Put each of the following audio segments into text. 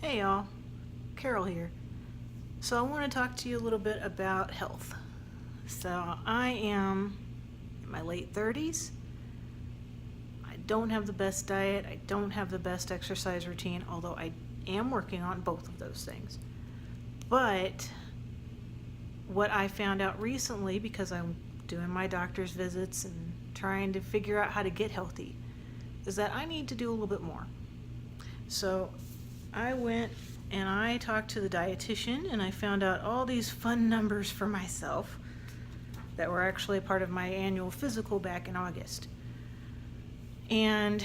Hey y'all, Carol here. So I want to talk to you a little bit about health. So I am in my late 30s. I don't have the best diet. I don't have the best exercise routine, although I am working on both of those things. But what I found out recently, because I'm doing my doctor's visits and trying to figure out how to get healthy, is that I need to do a little bit more. So I went and I talked to the dietitian and I found out all these fun numbers for myself that were actually a part of my annual physical back in August. And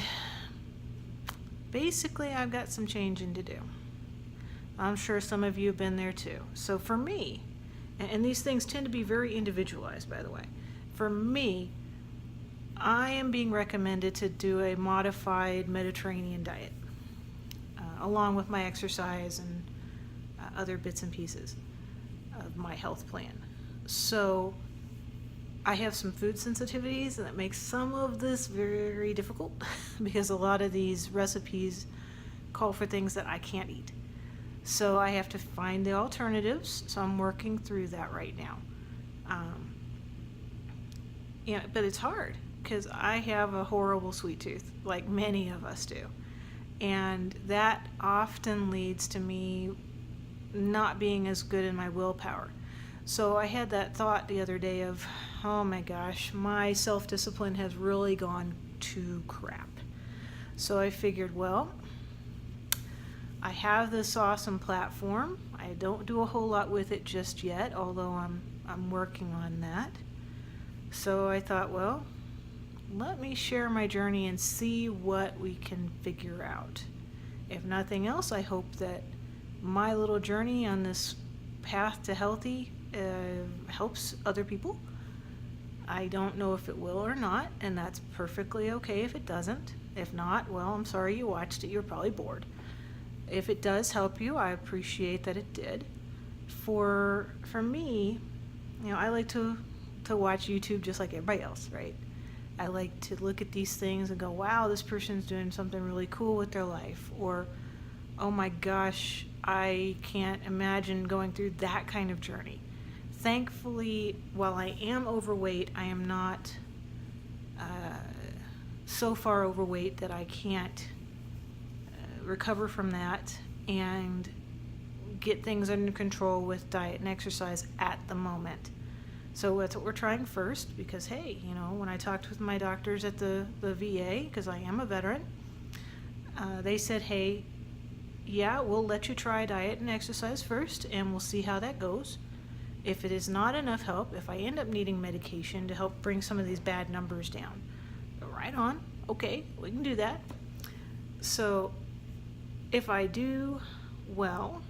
basically, I've got some changing to do. I'm sure some of you have been there too. So for me, and these things tend to be very individualized, by the way. For me, I am being recommended to do a modified Mediterranean diet, along with my exercise and other bits and pieces of my health plan. So I have some food sensitivities, and that makes some of this very difficult because a lot of these recipes call for things that I can't eat. So I have to find the alternatives. So I'm working through that right now. But it's hard because I have a horrible sweet tooth, like many of us do. And that often leads to me not being as good in my willpower. So I had that thought the other day of, oh my gosh, my self-discipline has really gone to crap. So I figured, well, I have this awesome platform. I don't do a whole lot with it just yet, although I'm working on that. So I thought, well, let me share my journey and see what we can figure out. If nothing else, I hope that my little journey on this path to healthy helps other people. I don't know if it will or not, and that's perfectly okay if it doesn't. If not, well, I'm sorry you watched it. You're probably bored. If it does help you, I appreciate that it did. For me, I like to watch YouTube just like everybody else, right? I like to look at these things and go, wow, this person's doing something really cool with their life. Or, oh my gosh, I can't imagine going through that kind of journey. Thankfully, while I am overweight, I am not so far overweight that I can't recover from that and get things under control with diet and exercise at the moment. So that's what we're trying first because, hey, when I talked with my doctors at the VA, because I am a veteran, they said, hey, yeah, we'll let you try diet and exercise first and we'll see how that goes. If it is not enough help, if I end up needing medication to help bring some of these bad numbers down, right on, okay, we can do that. So if I do well,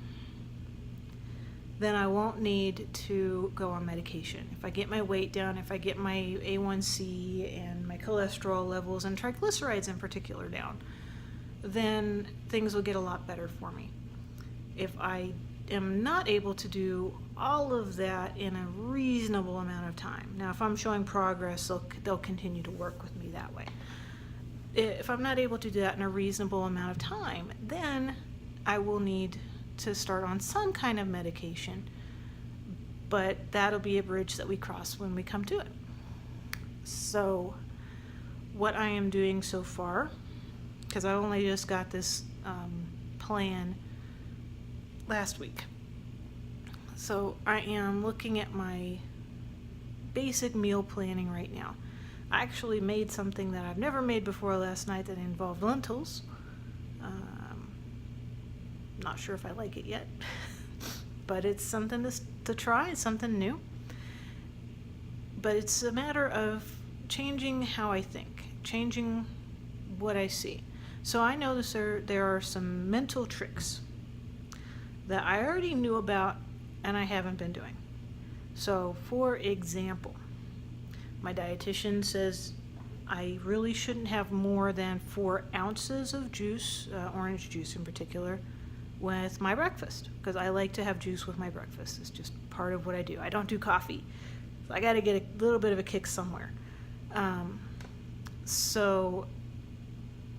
then I won't need to go on medication. If I get my weight down, if I get my A1C and my cholesterol levels and triglycerides in particular down, then things will get a lot better for me. If I am not able to do all of that in a reasonable amount of time, now if I'm showing progress, they'll continue to work with me that way. If I'm not able to do that in a reasonable amount of time, then I will need to start on some kind of medication, but that'll be a bridge that we cross when we come to it. So what I am doing so far, because I only just got this plan last week, so I am looking at my basic meal planning right now. I actually made something that I've never made before last night that involved lentils. Not sure if I like it yet, but it's something to try. It's something new. But it's a matter of changing how I think, changing what I see. So I know there are some mental tricks that I already knew about and I haven't been doing. So for example, my dietitian says I really shouldn't have more than 4 ounces of juice, orange juice in particular, with my breakfast, because I like to have juice with my breakfast. It's just part of what I do. I don't do coffee, so I got to get a little bit of a kick somewhere. So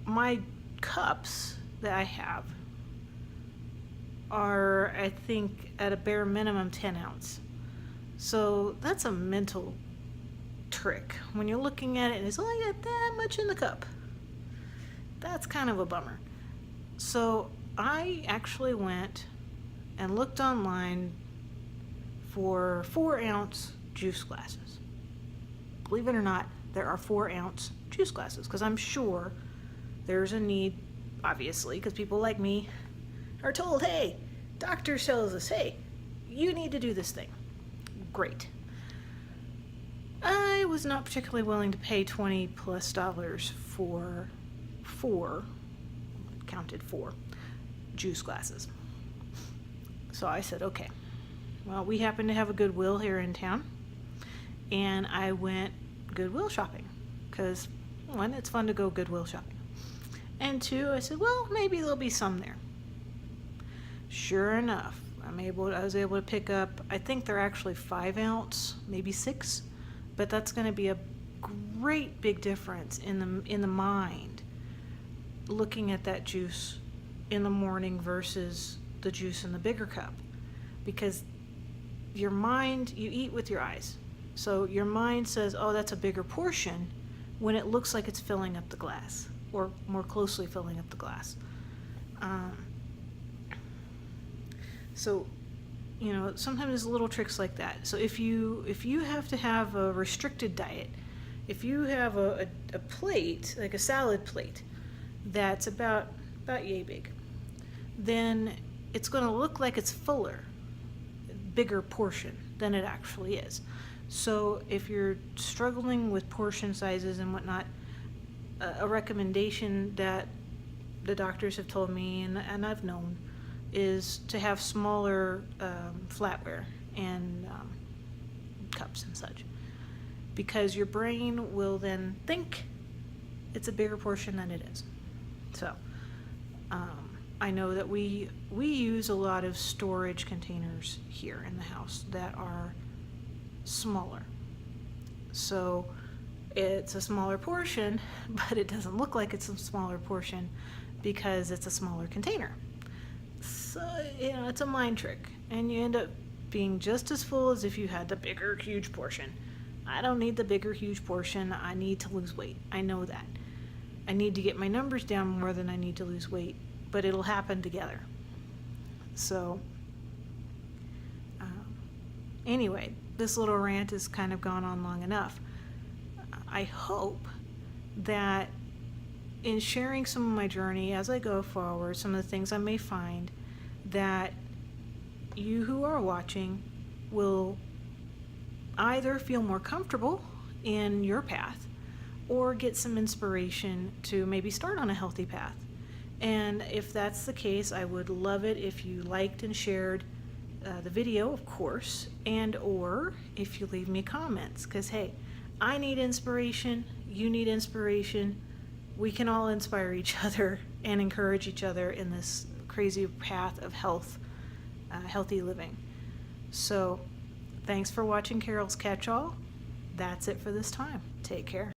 my cups that I have are, I think, at a bare minimum 10 ounce. So that's a mental trick. When you're looking at it and it's only got that much in the cup, that's kind of a bummer. So I actually went and looked online for 4-ounce juice glasses. Believe it or not, there are 4-ounce juice glasses, because I'm sure there's a need, obviously, because people like me are told, hey, doctor tells us, hey, you need to do this thing. Great. I was not particularly willing to pay $20+ for 4, counted 4, juice glasses. So I said, okay. Well, we happen to have a Goodwill here in town, and I went Goodwill shopping, because 1, it's fun to go Goodwill shopping, and 2, I said, well, maybe there'll be some there. Sure enough, I was able to pick up, I think they're actually 5-ounce, maybe 6, but that's going to be a great big difference in the mind, looking at that juice in the morning versus the juice in the bigger cup, because your mind, you eat with your eyes, so your mind says, oh, that's a bigger portion, when it looks like it's filling up the glass, or more closely filling up the glass. So, sometimes there's little tricks like that. So if you have to have a restricted diet, if you have a plate, like a salad plate, that's about yay big, then it's going to look like it's fuller, bigger portion than it actually is. So if you're struggling with portion sizes and whatnot, a recommendation that the doctors have told me and I've known is to have smaller flatware and cups and such, because your brain will then think it's a bigger portion than it is. So I know that we use a lot of storage containers here in the house that are smaller, so it's a smaller portion, but it doesn't look like it's a smaller portion because it's a smaller container. So, it's a mind trick, and you end up being just as full as if you had the bigger, huge portion. I don't need the bigger, huge portion. I need to lose weight. I know that. I need to get my numbers down more than I need to lose weight, but it'll happen together. So, anyway, this little rant has kind of gone on long enough. I hope that in sharing some of my journey as I go forward, some of the things I may find, that you who are watching will either feel more comfortable in your path or get some inspiration to maybe start on a healthy path. And if that's the case, I would love it if you liked and shared the video, of course, and or if you leave me comments, because hey, I need inspiration, you need inspiration. We can all inspire each other and encourage each other in this crazy path of healthy living. So thanks for watching Carol's Catch-All. That's it for this time. Take care.